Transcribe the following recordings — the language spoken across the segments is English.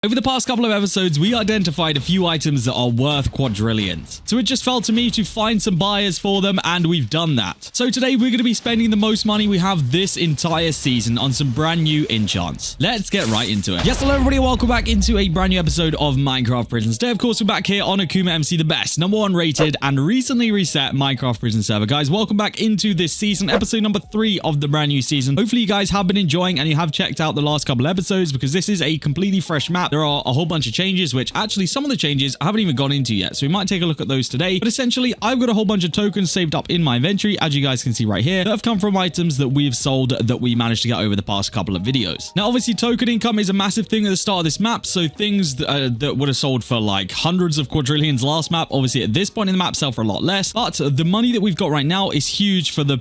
Over the past couple of episodes, we identified a few items that are worth quadrillions. So it just fell to me to find some buyers for them, and we've done that. So today we're going to be spending the most money we have this entire season on some brand new enchants. Let's get right into it. Yes, hello everybody, welcome back into a brand new episode of Minecraft Prisons. Today, of course, we're back here on AkumaMC, the best, #1 rated, and recently reset Minecraft Prison server. Guys, welcome back into this season, episode number 3 of the brand new season. Hopefully you guys have been enjoying and you have checked out the last couple episodes, because this is a completely fresh map. There are a whole bunch of changes, which actually some of the changes I haven't even gone into yet, so we might take a look at those today. But essentially, I've got a whole bunch of tokens saved up in my inventory, as you guys can see right here, that have come from items that we've sold that we managed to get over the past couple of videos. Now, obviously, token income is a massive thing at the start of this map, so things that would have sold for like hundreds of quadrillions last map, obviously at this point in the map sell for a lot less, but the money that we've got right now is huge for the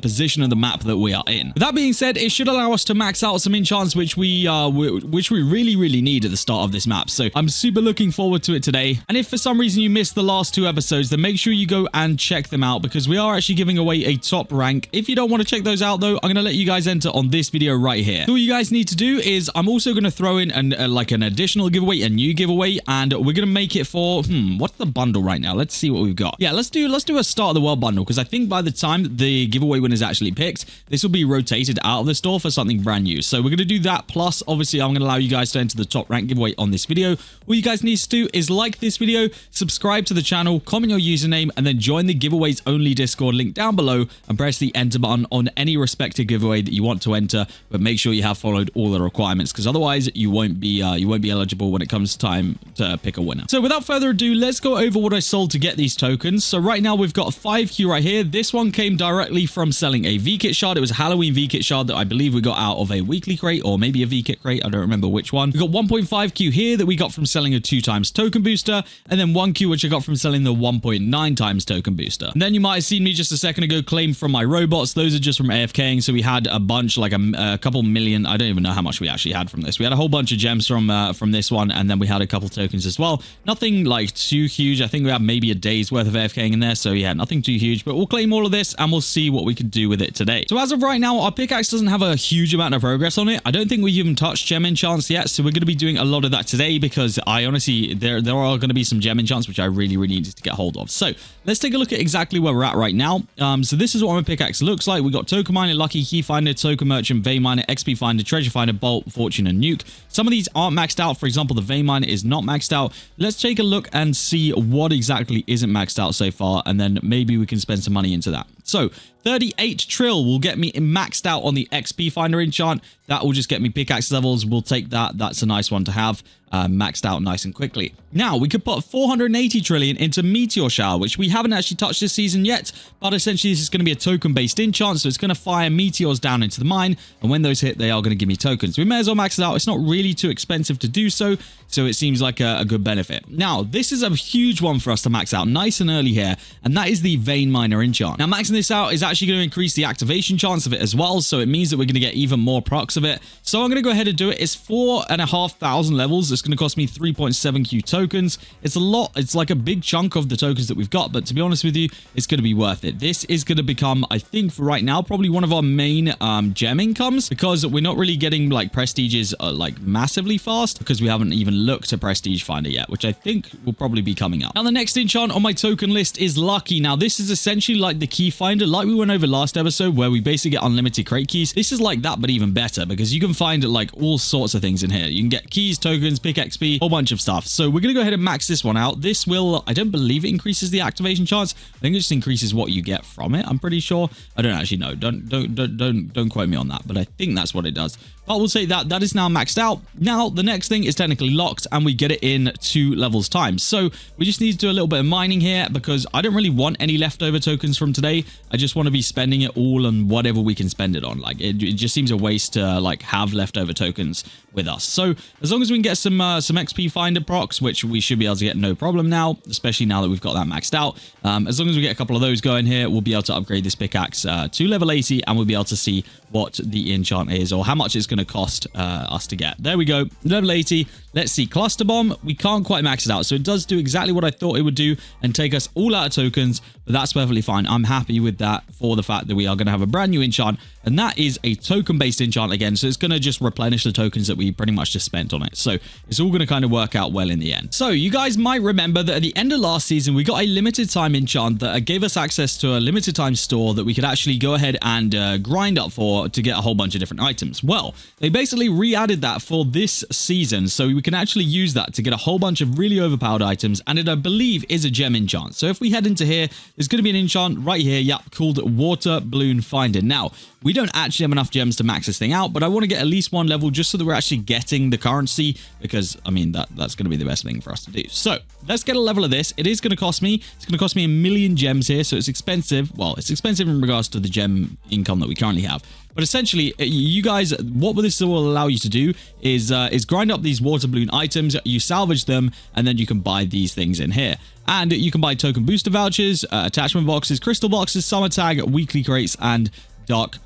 position of the map that we are in. With that being said, it should allow us to max out some enchants which we really need at the start of this map. So I'm super looking forward to it today. And if for some reason you missed the last 2 episodes, then make sure you go and check them out, because we are actually giving away a top rank. If you don't want to check those out though, I'm going to let you guys enter on this video right here. So all you guys need to do is I'm also going to throw in an additional giveaway, a new giveaway, and we're going to make it for what's the bundle right now? Let's see what we've got. Yeah, let's do a start of the world bundle, because I think by the time the giveaway winner is actually picked, this will be rotated out of the store for something brand new. So we're going to do that, plus obviously I'm going to allow you guys to enter the top rank giveaway on this video. All you guys need to do is like this video, subscribe to the channel, comment your username, and then join the giveaways only Discord link down below and press the enter button on any respective giveaway that you want to enter. But make sure you have followed all the requirements, because otherwise you won't be eligible when it comes time to pick a winner. So without further ado, let's go over what I sold to get these tokens. So right now we've got 5Q right here. This one came directly from selling a V-Kit shard. It was a Halloween V-Kit shard that I believe we got out of a weekly crate, or maybe a V-Kit crate. I don't remember which one. We got 1.5Q here that we got from selling a 2x token booster, and then 1Q which I got from selling the 1.9x token booster. And then you might have seen me just a second ago claim from my robots. Those are just from AFKing. So we had a bunch, like a couple million. I don't even know how much we actually had from this. We had a whole bunch of gems from this one, and then we had a couple tokens as well. Nothing like too huge. I think we have maybe a day's worth of AFKing in there. So yeah, nothing too huge, but we'll claim all of this and we'll see what we can do with it today. So as of right now, our pickaxe doesn't have a huge amount of progress on it. I don't think we've even touched gem enchants yet. So we're going to be doing a lot of that today, because I honestly, there are going to be some gem enchants which I really need to get hold of. So let's take a look at exactly where we're at right now. So this is what my pickaxe looks like. We got token miner, lucky key finder, token merchant, vein miner, XP finder, treasure finder, bolt, fortune, and nuke. Some of these aren't maxed out. For example, the vein miner is not maxed out. Let's take a look and see what exactly isn't maxed out so far, and then maybe we can spend some money into that. So 38 trill will get me maxed out on the XP finder enchant. That will just get me pickaxe levels. We'll take that. That's a nice one to have. Maxed out nice and quickly. Now we could put 480 trillion into meteor shower, which we haven't actually touched this season yet, but essentially this is going to be a token based enchant, so it's going to fire meteors down into the mine, and when those hit, they are going to give me tokens. We may as well max it out. It's not really too expensive to do so, so it seems like a good benefit. Now this is a huge one for us to max out nice and early here, and that is the vein miner enchant. Now maxing this out is actually going to increase the activation chance of it as well, so it means that we're going to get even more procs of it. So I'm going to go ahead and do it. It's 4,500 levels. It's going to cost me 3.7Q tokens. It's a lot. It's like a big chunk of the tokens that we've got, but to be honest with you, it's going to be worth it. This is going to become, I think for right now, probably one of our main gem incomes, because we're not really getting like prestiges like massively fast, because we haven't even looked at prestige finder yet, which I think will probably be coming up. Now the next enchant on my token list is lucky. Now this is essentially like the key finder, like we went over last episode, where we basically get unlimited crate keys. This is like that, but even better, because you can find like all sorts of things in here. You can get keys, tokens, pick XP, whole bunch of stuff. So we're going to go ahead and max this one out. This will, I don't believe it increases the activation chance. I think it just increases what you get from it. I'm pretty sure. I don't actually know. Don't quote me on that, but I think that's what it does. But we'll say that is now maxed out. Now the next thing is technically locked, and we get it in 2 levels time. So we just need to do a little bit of mining here, because I don't really want any leftover tokens from today. I just want to be spending it all on whatever we can spend it on. Like it just seems a waste to like have leftover tokens with us. So as long as we can get some XP finder procs, which we should be able to get no problem now, especially now that we've got that maxed out. As long as we get a couple of those going here, we'll be able to upgrade this pickaxe to level 80, and we'll be able to see what the enchant is, or how much it's going to cost us to get. There we go, level 80. Let's see, cluster bomb, we can't quite max it out, so it does do exactly what I thought it would do and take us all out of tokens, but that's perfectly fine. I'm happy with that, for the fact that we are going to have a brand new enchant and that is a token-based enchant again. So it's going to just replenish the tokens that we pretty much just spent on it. So it's all going to kind of work out well in the end. So you guys might remember that at the end of last season, we got a limited time enchant that gave us access to a limited time store that we could actually go ahead and grind up for to get a whole bunch of different items. Well, they basically re-added that for this season, so we can actually use that to get a whole bunch of really overpowered items, and it, I believe, is a gem enchant. So if we head into here, there's going to be an enchant right here, yep, called Water Balloon Finder. Now, we don't actually have enough gems to max this thing out, but I want to get at least one level just so that we're actually getting the currency, because, I mean, that's going to be the best thing for us to do. So let's get a level of this. It is going to cost me, it's going to cost me 1 million gems here, so it's expensive. Well, it's expensive in regards to the gem income that we currently have. But essentially, you guys, what this will allow you to do is grind up these water balloon items, you salvage them, and then you can buy these things in here. And you can buy token booster vouchers, attachment boxes, crystal boxes, summer tag, weekly crates, and dark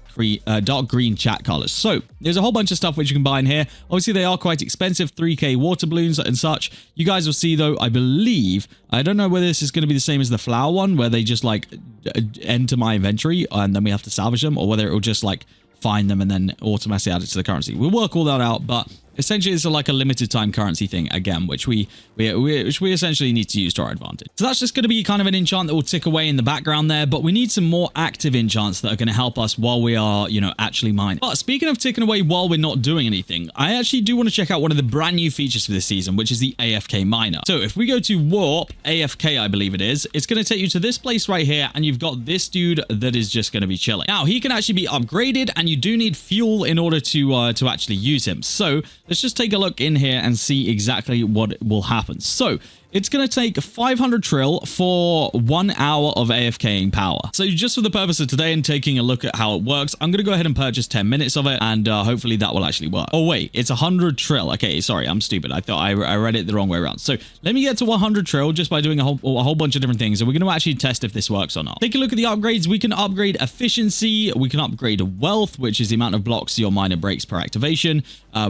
green chat colors. So there's a whole bunch of stuff which you can buy in here. Obviously, they are quite expensive, 3k water balloons and such. You guys will see, though, I believe, I don't know whether this is going to be the same as the flower one, where they just like enter my inventory and then we have to salvage them, or whether it will just like find them and then automatically add it to the currency. We'll work all that out, but essentially it's like a limited time currency thing again, which we essentially need to use to our advantage. So that's just going to be kind of an enchant that will tick away in the background there, but we need some more active enchants that are going to help us while we are, you know, actually mining. But speaking of ticking away while we're not doing anything, I actually do want to check out one of the brand new features for this season, which is the AFK miner. So if we go to Warp AFK, I believe it is, it's going to take you to this place right here, and you've got this dude that is just going to be chilling. Now, he can actually be upgraded, and you do need fuel in order to actually use him. So let's just take a look in here and see exactly what will happen. So it's going to take 500 trill for 1 hour of AFKing power. So just for the purpose of today and taking a look at how it works, I'm going to go ahead and purchase 10 minutes of it, and hopefully that will actually work. Oh, wait, it's 100 trill. Okay, sorry, I'm stupid. I thought I read it the wrong way around. So let me get to 100 trill just by doing a whole bunch of different things, and we're going to actually test if this works or not. Take a look at the upgrades. We can upgrade efficiency. We can upgrade wealth, which is the amount of blocks your miner breaks per activation.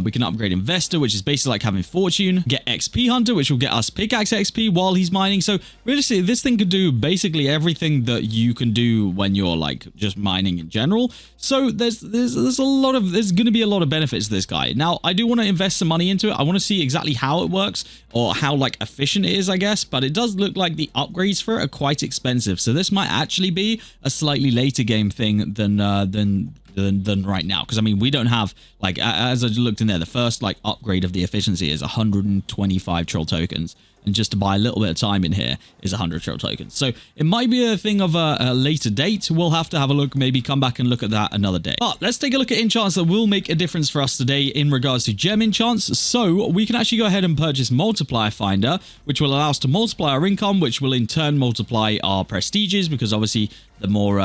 We can upgrade investor, which is basically like having fortune. Get XP hunter, which will get us pickaxe XP while he's mining. So realistically, this thing could do basically everything that you can do when you're like just mining in general. So there's going to be a lot of benefits to this guy. Now, I do want to invest some money into it. I want to see exactly how it works, or how like efficient it is, I guess. But it does look like the upgrades for it are quite expensive. So this might actually be a slightly later game thing than right now, because I mean, we don't have, like, as I looked in there, the first like upgrade of the efficiency is 125 trill tokens, and just to buy a little bit of time in here is 100 trill tokens. So it might be a thing of a later date. We'll have to have a look, maybe come back and look at that another day. But let's take a look at enchants that will make a difference for us today in regards to gem enchants. So we can actually go ahead and purchase Multiplier Finder, which will allow us to multiply our income, which will in turn multiply our prestiges, because obviously the more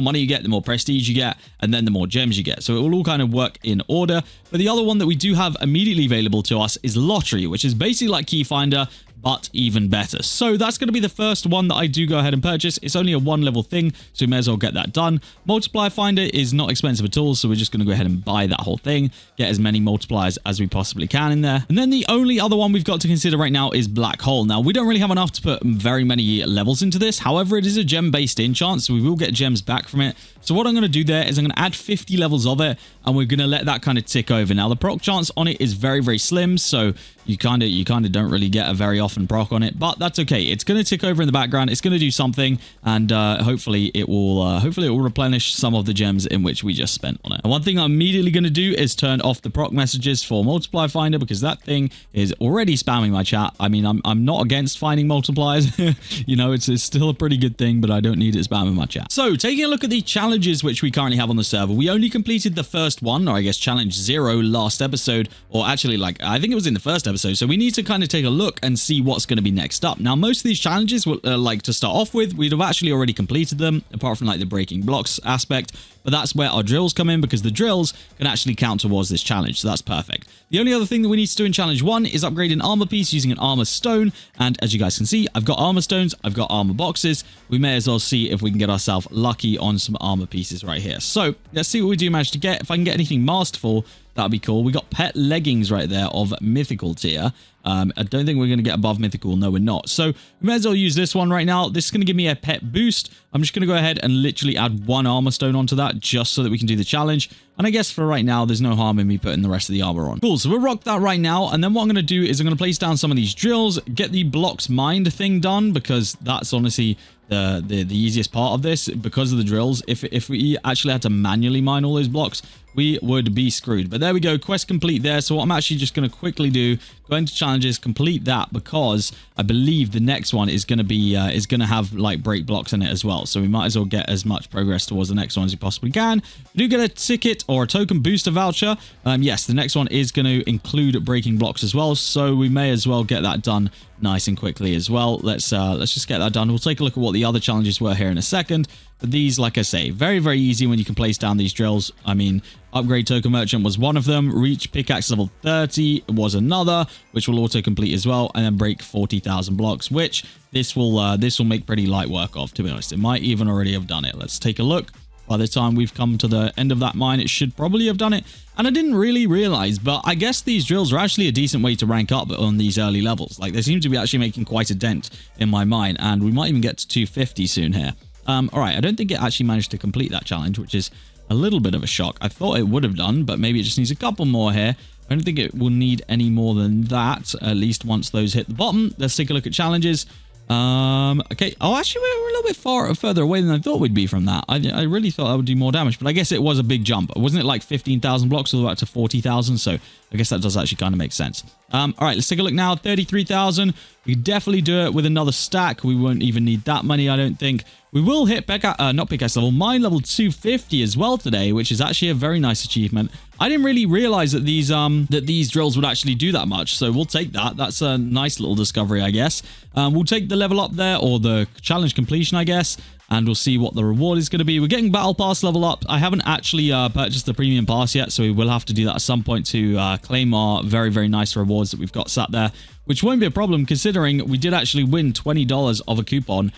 money you get, the more prestige you get, and then the more gems you get. So it will all kind of work in order. But the other one that we do have immediately available to us is Lottery, which is basically like Key Finder, but even better. So that's going to be the first one that I do go ahead and purchase. It's only a 1-level thing, so we may as well get that done. Multiplier Finder is not expensive at all, so we're just going to go ahead and buy that whole thing, get as many multipliers as we possibly can in there. And then the only other one we've got to consider right now is Black Hole. Now, we don't really have enough to put very many levels into this. However, it is a gem-based enchant, so we will get gems back from it. So what I'm going to do there is I'm going to add 50 levels of it, and we're going to let that kind of tick over. Now, the proc chance on it is very, very slim, so you kind of don't really get a very often proc on it, but that's okay. It's going to tick over in the background. It's going to do something, and hopefully it will replenish some of the gems in which we just spent on it. And one thing I'm immediately going to do is turn off the proc messages for Multiplier Finder, because that thing is already spamming my chat. I mean, I'm not against finding multipliers. You know, it's still a pretty good thing, but I don't need it spamming my chat. So taking a look at the challenges which we currently have on the server, we only completed the first one, or I guess challenge 0 last episode, or actually, like, I think it was in the first episode. So we need to kind of take a look and see what's going to be next up. Now, most of these challenges, like to start off with, we'd have actually already completed them, apart from like the breaking blocks aspect. But that's where our drills come in, because the drills can actually count towards this challenge. So that's perfect. The only other thing that we need to do in challenge 1 is upgrade an armor piece using an armor stone. And as you guys can see, I've got armor stones, I've got armor boxes. We may as well see if we can get ourselves lucky on some armor pieces right here. So let's see what we do manage to get. If I can get anything masterful, That'd be cool. We got pet leggings right there of mythical tier. I don't think we're going to get above mythical. No, we're not. So we may as well use this one right now. This is going to give me a pet boost. I'm just going to go ahead and literally add 1 armor stone onto that just so that we can do the challenge. And I guess for right now, there's no harm in me putting the rest of the armor on. Cool. So we'll rock that right now. And then what I'm going to do is I'm going to place down some of these drills, get the blocks mined thing done, because that's honestly the easiest part of this because of the drills. If we actually had to manually mine all those blocks, we would be screwed. But there we go, quest complete there. So what I'm actually just going to quickly do, go into challenges, complete that, because I believe the next one is going to be have like break blocks in it as well. So we might as well get as much progress towards the next one as we possibly can. We do get a ticket or a token booster voucher. Yes, the next one is going to include breaking blocks as well, so we may as well get that done nice and quickly as well. Let's just get that done. We'll take a look at what the other challenges were here in a second. But these, like I say, very, very easy when you can place down these drills. I mean, upgrade token merchant was one of them. Reach pickaxe level 30 was another, which will auto complete as well. And then break 40,000 blocks, which this will make pretty light work of, to be honest. It might even already have done it. Let's take a look. By the time we've come to the end of that mine, it should probably have done it. And I didn't really realize, but I guess these drills are actually a decent way to rank up on these early levels. Like, they seem to be actually making quite a dent in my mine, and we might even get to 250 soon here. All right, I don't think it actually managed to complete that challenge, which is a little bit of a shock. I thought it would have done, but maybe it just needs a couple more here. I don't think it will need any more than that, at least once those hit the bottom. Let's take a look at challenges. Okay. Oh, actually, we're a little bit further away than I thought we'd be from that. I really thought that would do more damage, but I guess it was a big jump. Wasn't it like 15,000 blocks all the way up to 40,000? So I guess that does actually kind of make sense. All right, let's take a look now. 33,000. We could definitely do it with another stack. We won't even need that money, I don't think. We will hit not pickaxe level, mine level 250 as well today, which is actually a very nice achievement. I didn't really realize that these drills would actually do that much, so we'll take that. That's a nice little discovery, I guess. We'll take the level up there, or the challenge completion, I guess, and we'll see what the reward is going to be. We're getting battle pass level up. I haven't actually purchased the premium pass yet, so we will have to do that at some point to claim our very, very nice rewards that we've got sat there, which won't be a problem considering we did actually win $20 of a coupon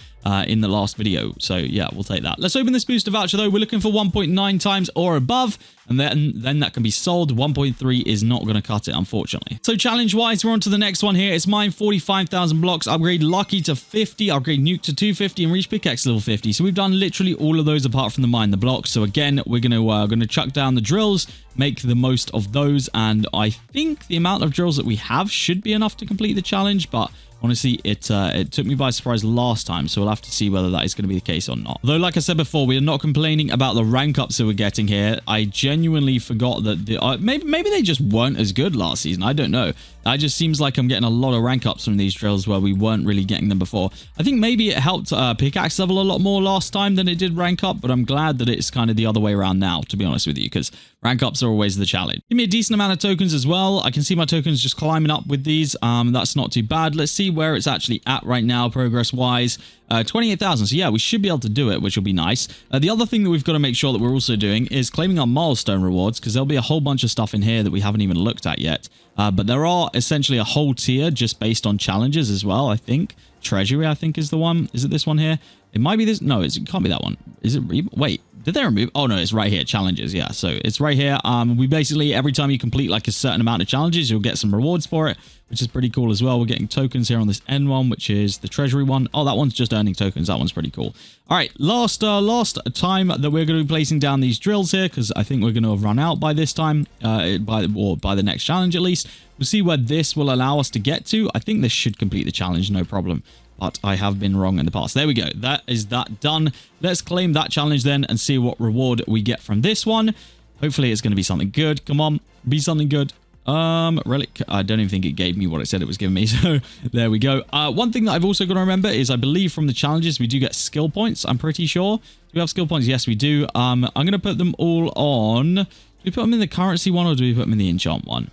in the last video. So yeah, we'll take that. Let's open this booster voucher though. We're looking for 1.9 times or above, and then that can be sold. 1.3 is not going to cut it, unfortunately. So challenge wise, we're on to the next one here. It's mine 45,000 blocks, upgrade lucky to 50, upgrade nuke to 250, and reach pickaxe level 50. So we've done literally all of those apart from the mine the blocks. So again, we're gonna chuck down the drills, make the most of those, and I think the amount of drills that we have should be enough to complete the challenge, but honestly, it took me by surprise last time, so we'll have to see whether that is going to be the case or not. Though, like I said before, we are not complaining about the rank ups that we're getting here. I genuinely forgot that maybe they just weren't as good last season. I don't know. It just seems like I'm getting a lot of rank ups from these drills where we weren't really getting them before. I think maybe it helped pickaxe level a lot more last time than it did rank up, but I'm glad that it's kind of the other way around now, to be honest with you, because rank ups are always the challenge. Give me a decent amount of tokens as well. I can see my tokens just climbing up with these. That's not too bad. Let's see where it's actually at right now, progress-wise. 28,000. So yeah, we should be able to do it, which will be nice. The other thing that we've got to make sure that we're also doing is claiming our milestone rewards, because there'll be a whole bunch of stuff in here that we haven't even looked at yet. But there are essentially a whole tier just based on challenges as well, I think. Treasury, I think, is the one. Is it this one here? It might be this. No, it can't be that one. Is it? Wait, did they remove? Oh, no, it's right here. Challenges. Yeah, so it's right here. We basically, every time you complete like a certain amount of challenges, you'll get some rewards for it, which is pretty cool as well. We're getting tokens here on this end one, which is the treasury one. Oh, that one's just earning tokens. That one's pretty cool. All right, last time that we're going to be placing down these drills here, because I think we're going to have run out by this time, by the next challenge at least. We'll see where this will allow us to get to. I think this should complete the challenge, no problem. But I have been wrong in the past. There we go. That is that done. Let's claim that challenge then and see what reward we get from this one. Hopefully it's going to be something good. Come on, be something good. Relic. I don't even think it gave me what it said it was giving me. So there we go. One thing that I've also got to remember is I believe from the challenges we do get skill points. I'm pretty sure. Do we have skill points? Yes, we do. I'm going to put them all on. Do we put them in the currency one or do we put them in the enchant one?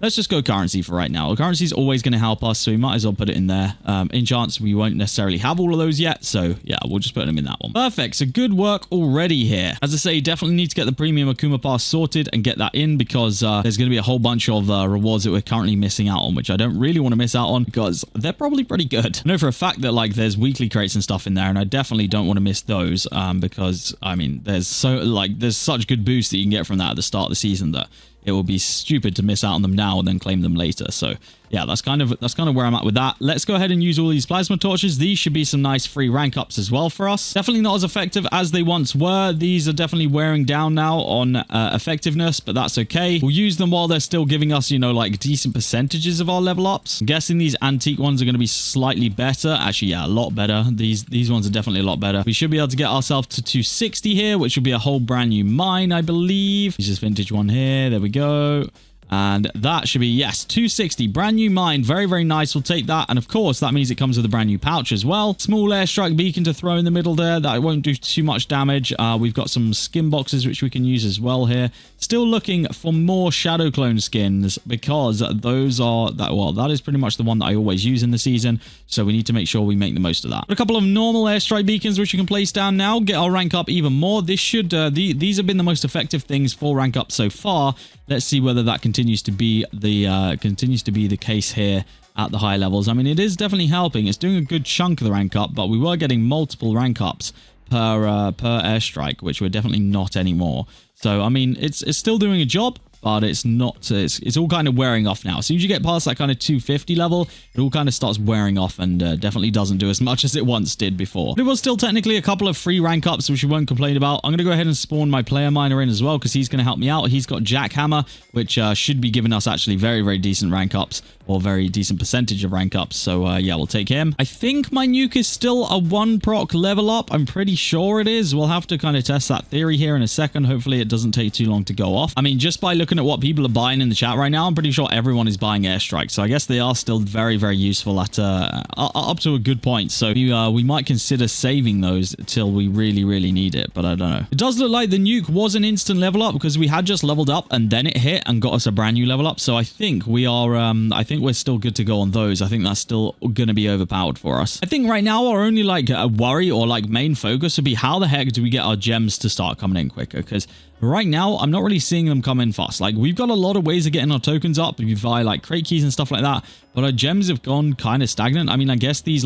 let's just go currency for right now. Currency is always going to help us, so we might as well put it in there. Enchants, we won't necessarily have all of those yet, so yeah, we'll just put them in that one. Perfect. So good work already here. As I say, definitely need to get the premium Akuma pass sorted and get that in, because there's going to be a whole bunch of rewards that we're currently missing out on, which I don't really want to miss out on because they're probably pretty good. I know for a fact that like there's weekly crates and stuff in there, and I definitely don't want to miss those because I mean there's such good boosts that you can get from that at the start of the season that it will be stupid to miss out on them now and then claim them later. So yeah, that's kind of where I'm at with that. Let's go ahead and use all these plasma torches. These should be some nice free rank ups as well for us. Definitely not as effective as they once were. These are definitely wearing down now on effectiveness, but that's okay. We'll use them while they're still giving us, you know, like decent percentages of our level ups. I'm guessing these antique ones are going to be slightly better. Actually, yeah, a lot better. These ones are definitely a lot better. We should be able to get ourselves to 260 here, which would be a whole brand new mine, I believe. Use this vintage one here. There we go. And that should be, yes, 260. Brand new mine. Very, very nice. We'll take that. And of course, that means it comes with a brand new pouch as well. Small airstrike beacon to throw in the middle there. That won't do too much damage. We've got some skin boxes, which we can use as well here. Still looking for more shadow clone skins because those are, that is pretty much the one that I always use in the season. So we need to make sure we make the most of that. A couple of normal airstrike beacons, which you can place down now. Get our rank up even more. This should, these have been the most effective things for rank up so far. Let's see whether that continues to be the case here at the high levels. I mean, it is definitely helping. It's doing a good chunk of the rank up, but we were getting multiple rank ups per airstrike, which we're definitely not anymore. So, I mean, it's still doing a job, but it's not, it's all kind of wearing off now. As soon as you get past that kind of 250 level, it all kind of starts wearing off and definitely doesn't do as much as it once did before. But it was still technically a couple of free rank ups, which we won't complain about. I'm going to go ahead and spawn my player miner in as well, because he's going to help me out. He's got Jackhammer, which should be giving us actually very, very decent rank ups, or very decent percentage of rank ups. So yeah, we'll take him. I think my nuke is still a 1 proc level up. I'm pretty sure it is. We'll have to kind of test that theory here in a second. Hopefully it doesn't take too long to go off. I mean, just by looking at what people are buying in the chat right now, I'm pretty sure everyone is buying airstrikes. So I guess they are still very, very useful at up to a good point. So we might consider saving those till we really, really need it. But I don't know. It does look like the nuke was an instant level up because we had just leveled up and then it hit and got us a brand new level up. So I think we are, I think we're still good to go on those. I think that's still going to be overpowered for us. I think right now our only like worry or like main focus would be how the heck do we get our gems to start coming in quicker? Because right now, I'm not really seeing them come in fast. Like, we've got a lot of ways of getting our tokens up via, like, crate keys and stuff like that. But our gems have gone kind of stagnant. I mean, I guess these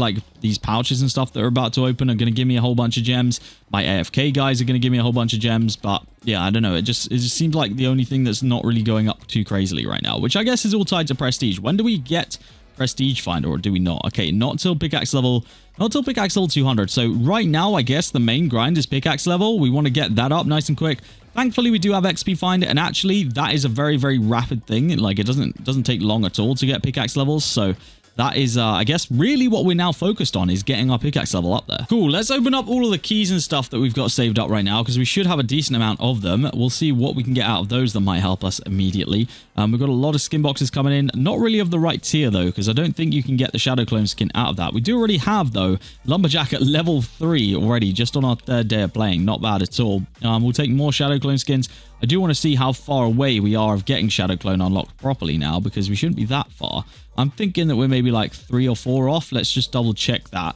pouches and stuff that are about to open are going to give me a whole bunch of gems. My AFK guys are going to give me a whole bunch of gems. But, yeah, I don't know. It just seems like the only thing that's not really going up too crazily right now. Which I guess is all tied to prestige. When do we get prestige finder, or do we not? Okay, not till pickaxe level 200. So right now, I guess the main grind is pickaxe level. We want to get that up nice and quick. Thankfully, we do have XP finder, and actually, that is a very, very rapid thing. Like, it doesn't take long at all to get pickaxe levels. So that is, I guess, really what we're now focused on is getting our pickaxe level up there. Cool. Let's open up all of the keys and stuff that we've got saved up right now, because we should have a decent amount of them. We'll see what we can get out of those that might help us immediately. We've got a lot of skin boxes coming in. Not really of the right tier, though, because I don't think you can get the Shadow Clone skin out of that. We do already have, though, Lumberjack at level 3 already, just on our 3rd day of playing. Not bad at all. We'll take more Shadow Clone skins. I do want to see how far away we are of getting Shadow Clone unlocked properly now, because we shouldn't be that far. I'm thinking that we're maybe like 3 or 4 off. Let's just double check that.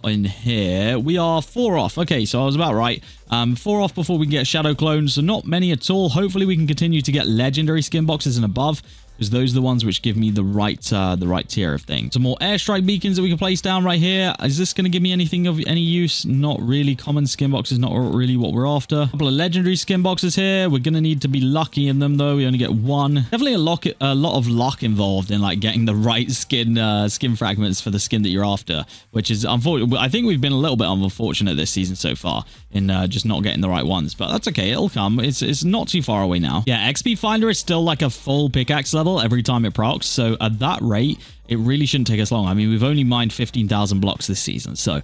In here we are 4 off. Okay, so I was about right. 4 off before we can get Shadow Clones, so not many at all. Hopefully we can continue to get legendary skin boxes and above, because those are the ones which give me the right tier of thing. Some more airstrike beacons that we can place down right here. Is this going to give me anything of any use? Not really. Common skin boxes, not really what we're after. A couple of legendary skin boxes here. We're going to need to be lucky in them, though. We only get 1. Definitely a lot of luck involved in like getting the right skin fragments for the skin that you're after, which is unfortunate. I think we've been a little bit unfortunate this season so far in just not getting the right ones, but that's okay. It'll come. It's not too far away now. Yeah, XP Finder is still like a full pickaxe level every time it procs, so at that rate, it really shouldn't take us long. I mean, we've only mined 15,000 blocks this season. So,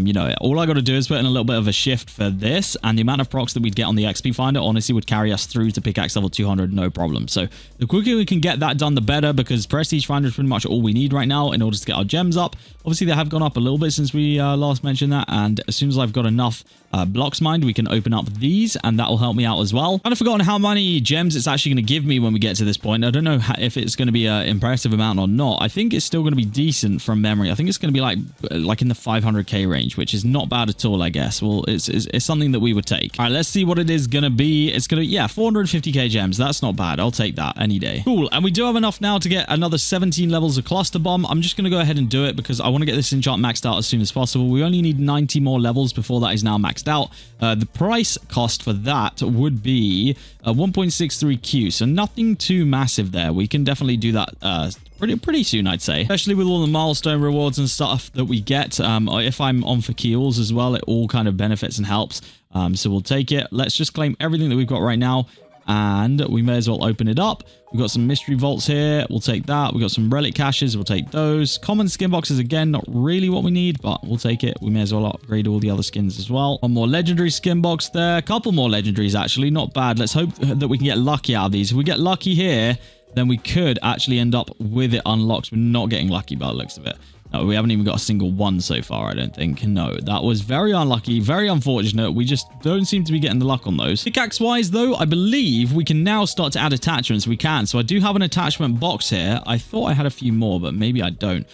you know, all I got to do is put in a little bit of a shift for this, and the amount of procs that we'd get on the XP finder honestly would carry us through to pickaxe level 200, no problem. So the quicker we can get that done, the better, because prestige finder is pretty much all we need right now in order to get our gems up. Obviously, they have gone up a little bit since we last mentioned that, and as soon as I've got enough blocks mined, we can open up these, and that will help me out as well. Kind of forgotten how many gems it's actually going to give me when we get to this point. I don't know if it's going to be an impressive amount or not. I think it's still going to be decent from memory. I think it's going to be like in the 500k range, which is not bad at all, I guess. Well, it's something that we would take. All right, let's see what it is going to be. It's going to, yeah, 450k gems. That's not bad. I'll take that any day. Cool. And we do have enough now to get another 17 levels of cluster bomb. I'm just going to go ahead and do it because I want to get this enchant maxed out as soon as possible. We only need 90 more levels before that is now maxed out. The price cost for that would be 1.63Q, so nothing too massive there. We can definitely do that pretty soon, I'd say, especially with all the milestone rewards and stuff that we get. If I'm on for keels as well, it all kind of benefits and helps. So we'll take it. Let's just claim everything that we've got right now, and we may as well open it up. We've got some mystery vaults here. We'll take that. We've got some relic caches. We'll take those. Common skin boxes, again, not really what we need, but we'll take it. We may as well upgrade all the other skins as well. One more legendary skin box there. A couple more legendaries, actually. Not bad. Let's hope that we can get lucky out of these. If we get lucky here, then we could actually end up with it unlocked. We're not getting lucky by the looks of it. No, we haven't even got a single one so far, I don't think. No, that was very unlucky, very unfortunate. We just don't seem to be getting the luck on those. Pickaxe-wise, though, I believe we can now start to add attachments. We can. So I do have an attachment box here. I thought I had a few more, but maybe I don't.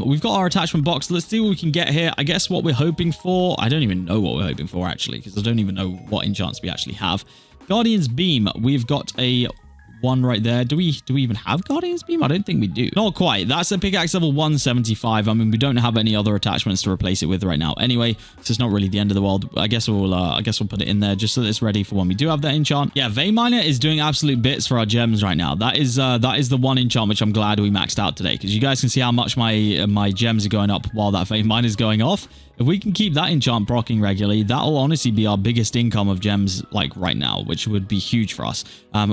We've got our attachment box. Let's see what we can get here. I guess what we're hoping for... I don't even know what we're hoping for, actually, because I don't even know what enchants we actually have. Guardian's Beam. We've got a... one right there. Do we even have Guardian's Beam? I don't think we do. Not quite. That's a pickaxe level 175. I mean, we don't have any other attachments to replace it with right now anyway, so it's not really the end of the world. I guess we'll put it in there just so that it's ready for when we do have that enchant. Yeah, Vein Miner is doing absolute bits for our gems right now. That is the one enchant which I'm glad we maxed out today, because you guys can see how much my gems are going up while that Vein Miner is going off. If we can keep that enchant proccing regularly, that will honestly be our biggest income of gems like right now, which would be huge for us.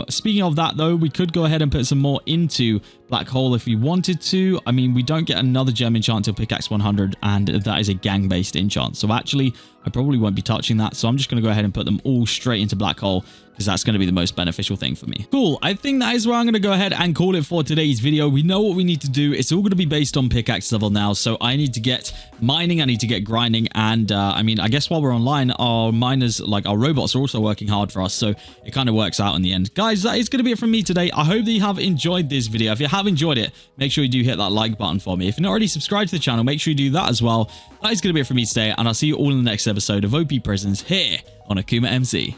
Speaking of that, though, we could go ahead and put some more into Black Hole if we wanted to. I mean, we don't get another gem enchant until Pickaxe 100, and that is a gang-based enchant. So actually, I probably won't be touching that. So I'm just going to go ahead and put them all straight into Black Hole, because that's going to be the most beneficial thing for me. Cool. I think that is where I'm going to go ahead and call it for today's video. We know what we need to do. It's all going to be based on pickaxe level now. So I need to get mining. I need to get grinding. And I mean, I guess while we're online, our miners, like our robots, are also working hard for us. So it kind of works out in the end. Guys, that is going to be it from me today. I hope that you have enjoyed this video. If you have enjoyed it, make sure you do hit that like button for me. If you're not already subscribed to the channel, make sure you do that as well. That is going to be it from me today. And I'll see you all in the next episode of OP Prisons here on AkumaMC.